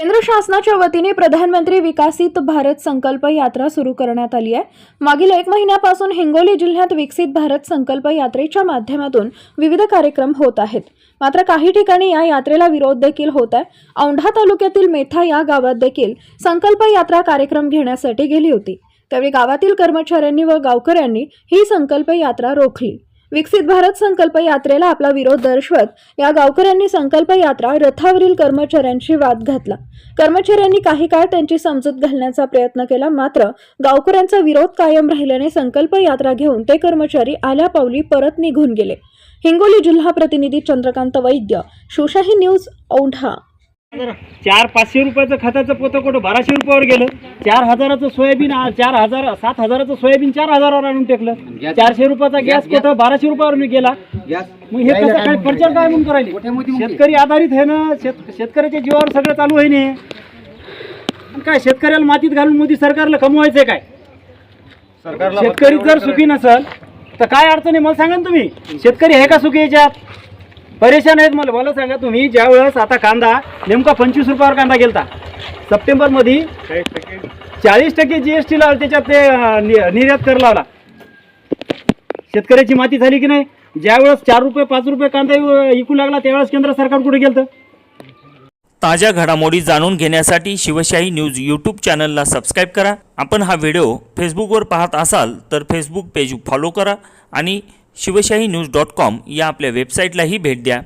केंद्र शासनाच्या वतीने प्रधानमंत्री विकसित भारत संकल्प यात्रा सुरू करण्यात आली आहे। मागील 1 महिन्यापासून हिंगोली जिल्ह्यात विकसित भारत संकल्प यात्रेच्या माध्यमातून विविध कार्यक्रम होत आहेत। मात्र काही ठिकाणी या यात्रेला विरोध देखील होत आहे। औंढा तालुक्यातील मेथा या गावात देखील संकल्प यात्रा कार्यक्रम घेण्यासाठी गेली होती। त्यावेळी गावातील कर्मचाऱ्यांनी व गावकऱ्यांनी ही संकल्प यात्रा रोखली। विकसित भारत संकल्प यात्रेला आपला विरोध दर्शवत या गावकऱ्यांनी संकल्प यात्रा रथावरील कर्मचाऱ्यांशी वाद घातला। कर्मचाऱ्यांनी काही काळ त्यांची समजूत घालण्याचा प्रयत्न केला, मात्र गावकऱ्यांचा विरोध कायम राहिल्याने संकल्प यात्रा घेऊन ते कर्मचारी आल्या पावली परत निघून गेले। हिंगोली जिल्हा प्रतिनिधी चंद्रकांत वैद्य, शिवशाही न्यूज, औंढा। 400-500 रुपयाचं खताचं पोतं कुठं 1200 रुपयावर गेलं। 4000चं सोयाबीन 7000चं सोयाबीन 4000वर आणून टेकलं। 400 रुपयाचा गॅस कुठं 1200 रुपयावर गेला। मग हे कसं काय प्रचार काय म्हणून करायले? शेतकरी आधारित आहे ना, शेतकऱ्याच्या जीवावर सगळं चालू आहे ना। काय शेतकऱ्याला मातीत घालून मोदी सरकारला कमवायचंय काय? शेतकरी जर सुखी नसेल तर काय अडचण आहे मला सांगा ना तुम्ही? शेतकरी आहे का सुखी याच्यात? परेशान आहेत। मला सांगा तुम्ही, ज्या वेळेस आता कांदा नेमका 25 रुपयावर कांदा गेलता सप्टेंबरमध्ये, 40% GST लावला, त्याच्यात ते निर्यात कर लावला। शेतकऱ्याची माती झाली की नाही? ज्या वेळेस 4 रुपये 5 रुपये कांदा विकू लागला त्यावेळेस केंद्र सरकार कुठे गेलं? ताज्या घडामोडी जाणून घेण्यासाठी शिवशाही न्यूज यूट्यूब चॅनलला सबस्क्राईब करा। आपण हा व्हिडिओ फेसबुकवर पाहत असाल तर फेसबुक पेज फॉलो करा आणि शिवशाही न्यूज.com या आपल्या वेबसाईटलाही भेट द्या।